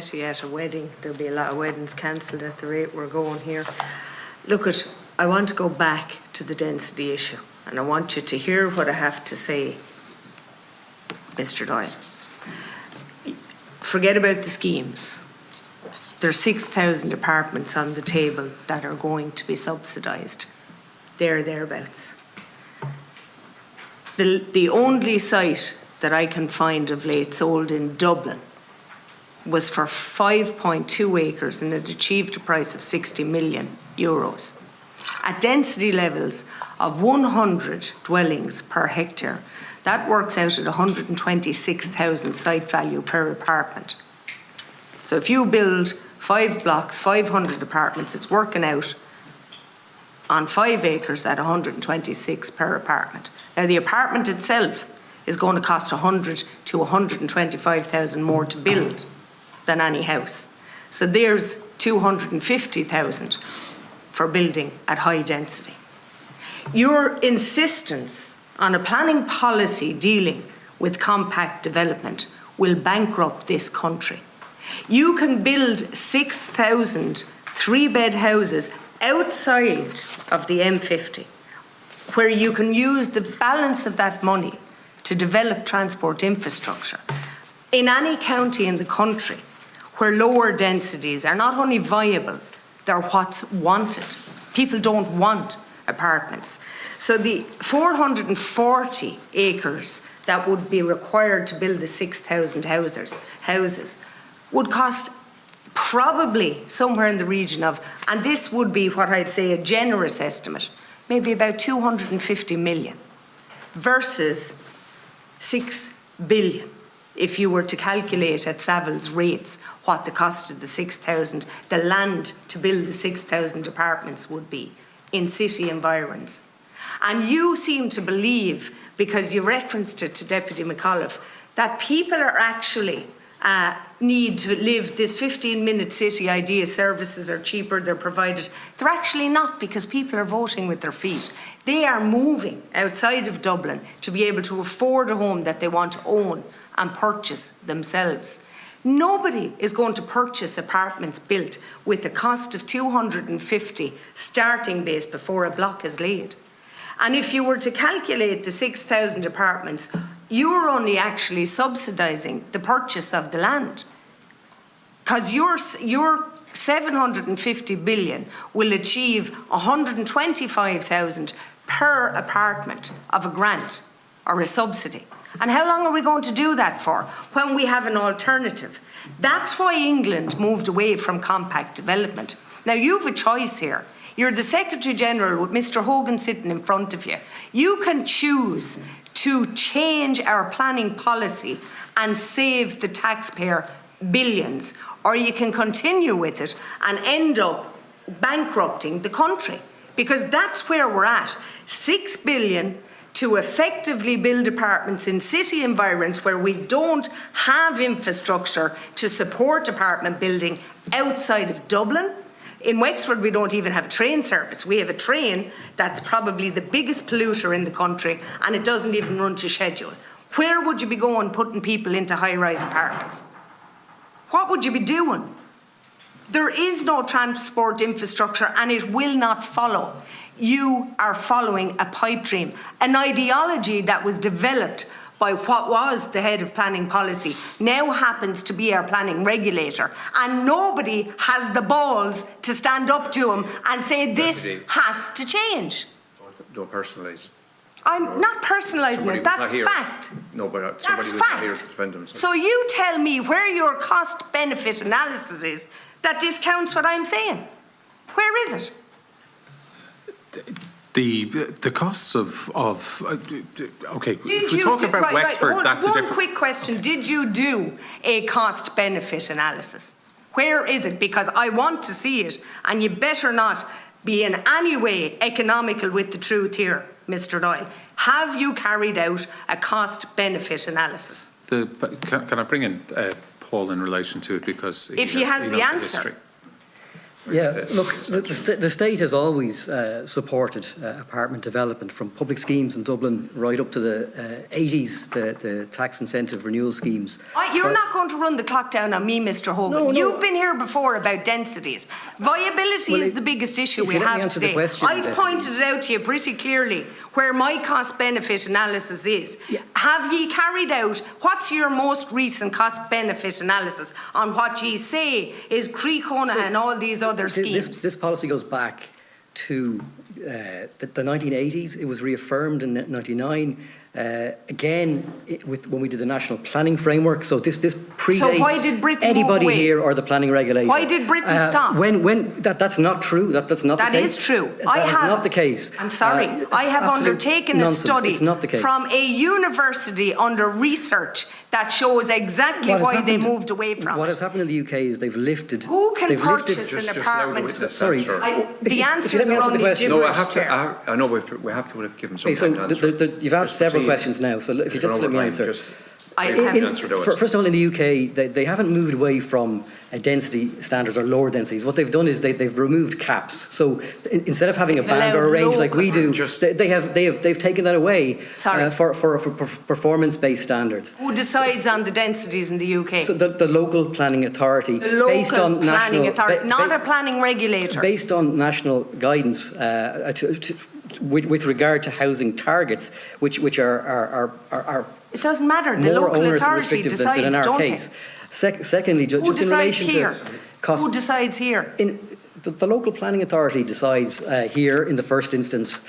confetti at a wedding. There'll be a lot of weddings cancelled at the rate we're going here. Look, I want to go back to the density issue, and I want you to hear what I have to say, Mr. Doyle. Forget about the schemes. There's 6,000 apartments on the table that are going to be subsidised. Thereabouts. The only site that I can find of late sold in Dublin was for 5.2 acres and it achieved a price of 60 million euros. At density levels of 100 dwellings per hectare, that works out at 126,000 site value per apartment. So if you build 5 blocks, 500 apartments, it's working out on 5 acres at 126 per apartment. Now the apartment itself is going to cost 100 to 125,000 more to build than any house. So there's 250,000 for building at high density. Your insistence on a planning policy dealing with compact development will bankrupt this country. You can build 6,000 three-bed houses outside of the M50, where you can use the balance of that money to develop transport infrastructure. In any county in the country where lower densities are not only viable, they're what's wanted. People don't want apartments. So the 440 acres that would be required to build the 6,000 houses would cost probably somewhere in the region of, and this would be what I'd say a generous estimate, maybe about 250 million versus 6 billion if you were to calculate at Savills rates what the cost of the 6,000, the land to build the 6,000 apartments would be in city environs. And you seem to believe, because you referenced it to Deputy McAuliffe, that people are actually need to live this 15-minute city idea. Services are cheaper, they're provided. They're actually not, because people are voting with their feet. They are moving outside of Dublin to be able to afford a home that they want to own and purchase themselves. Nobody is going to purchase apartments built with a cost of 250 starting base before a block is laid. And if you were to calculate the 6,000 apartments, you're only actually subsidising the purchase of the land. Because your 750 billion will achieve 125,000 per apartment of a grant or a subsidy. And how long are we going to do that for when we have an alternative? That's why England moved away from compact development. Now, you have a choice here. You're the Secretary General with Mr. Hogan sitting in front of you. You can choose to change our planning policy and save the taxpayer billions, or you can continue with it and end up bankrupting the country, because that's where we're at. 6 billion to effectively build apartments in city environments where we don't have infrastructure to support apartment building outside of Dublin. In Wexford, we don't even have a train service. We have a train that's probably the biggest polluter in the country, and it doesn't even run to schedule. Where would you be going putting people into high-rise apartments? What would you be doing? There is no transport infrastructure, and it will not follow. You are following a pipe dream, an ideology that was developed by what was the head of planning policy, now happens to be our planning regulator, and nobody has the balls to stand up to him and say this has to change. Don't personalise. I'm not personalising it, that's fact. No, but somebody was not here to defend himself. So you tell me where your cost-benefit analysis is that discounts what I'm saying. Where is it? The costs of okay, Did if we talk about Wexford, that's a different... One quick question. Did you do a cost-benefit analysis? Where is it? Because I want to see it, and you better not be in any way economical with the truth here, Mr. Doyle. Have you carried out a cost-benefit analysis? Can I bring in Paul in relation to it, because if he has the answer. Yeah, look, the state has always supported apartment development from public schemes in Dublin right up to the 80s, the tax incentive renewal schemes. You're not going to run the clock down on me, Mr. Hogan. No. You've been here before about densities. Viability is the biggest issue we have today. I've pointed it out to you pretty clearly where my cost-benefit analysis is. Yeah. Have ye carried out, what's your most recent cost-benefit analysis on what ye say is Crecona and all these other schemes? This policy goes back to the 1980s. It was reaffirmed in 99. Again, when we did the national planning framework, so this predates So why did Britain anybody move away? here or the planning regulator. Why did Britain stop? That's not true. That's not the case. That is true. That is not the case. I'm sorry. I have undertaken a study It's not the case. from a university under research that shows exactly why they moved away from What it. has happened in the UK is they've lifted. Who can they've purchase lifted, an Just allow the apartment? witness Sorry. answer. The answers let me are answer the only question. No, gibberish, I have to. Chair. I know, but we have to give him some Okay, so time to answer. you've asked Just several proceed. questions now, so if you just let me answer. I Give have- the answer to us. First of all, in the UK, they haven't moved away from density standards or lower densities. What they've done is they've removed caps. So instead of having a band or a range like we do, they've taken that away for performance-based standards. Who decides on the densities in the UK? So the local planning authority, based on planning national, authority, not a planning regulator. based on national guidance with regard to housing targets, which are It doesn't matter. The more local onerous and authority restrictive decides, than in our don't case. they? Secondly, Who just in decides relation here? to cost. Who decides here? The local planning authority decides here in the first instance.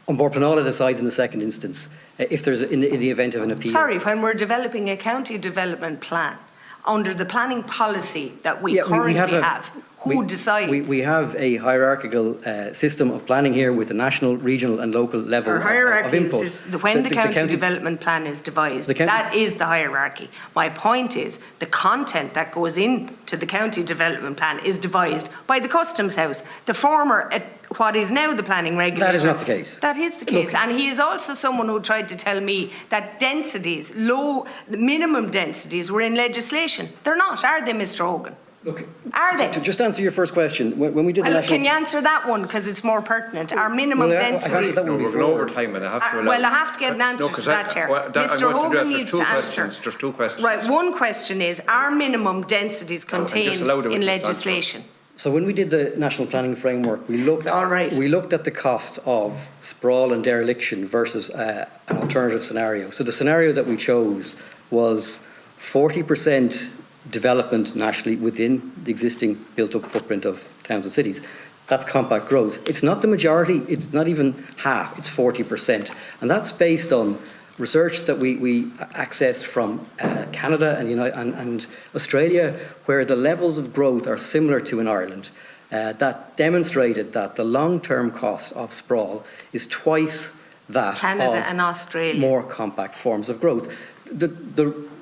Bord Pleanála decides in the second instance if there's in the event of an appeal. Sorry, when we're developing a county development plan under the planning policy that we currently have, who decides? We have a hierarchical system of planning here with the national, regional and local level of input. When the county development plan is devised, that is the hierarchy. My point is the content that goes into the county development plan is devised by the Customs House, the former, what is now the planning regulator. That is not the case. That is the case. And he is also someone who tried to tell me that densities, minimum densities were in legislation. They're not, are they, Mr. Hogan? Look, are they? To just answer your first question, when we did the national... Can you answer that one, because it's more pertinent? Our minimum densities... No, we're going over time and I have to allow... Well, I have to get an answer to that, Chair. Mr. Hogan needs to answer. There's two questions. Right, one question is, are minimum densities contained in legislation? So when we did the national planning framework, we looked at the cost of sprawl and dereliction versus an alternative scenario. So the scenario that we chose was 40% development nationally within the existing built-up footprint of towns and cities. That's compact growth. It's not the majority, it's not even half, it's 40%. And that's based on research that we accessed from Canada and Australia, where the levels of growth are similar to in Ireland. That demonstrated that the long-term cost of sprawl is twice that Canada of and Australia. More compact forms of growth.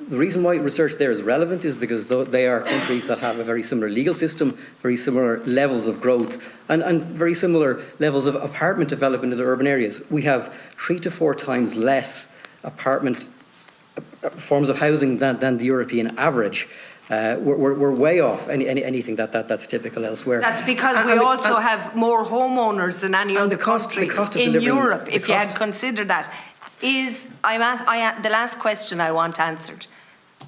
The reason why research there is relevant is because they are countries that have a very similar legal system, very similar levels of growth, and very similar levels of apartment development in the urban areas. We have 3 to 4 times less apartment forms of housing than the European average. We're way off anything that's typical elsewhere. That's because we also have more homeowners than any other country in Europe, if you had considered that. The last question I want answered.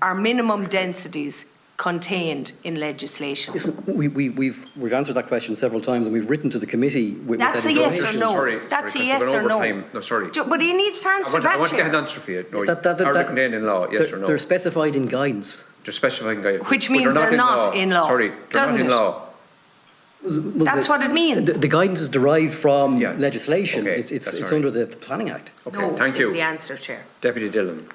Are minimum densities contained in legislation? Listen, we've answered that question several times, and we've written to the committee with that's a yes or no. That's a yes or no. No, sorry. But he needs to answer that. I want to get an answer for you. No, are written in law, yes or no? They're specified in guidance. They're specified in guidance. Which means they're not in law. Sorry, they're not in law. Well, that's what it means. The guidance is derived from legislation. Okay, it's under the Planning Act. Okay, no, thank you. Is the answer, Chair. Deputy Dillon.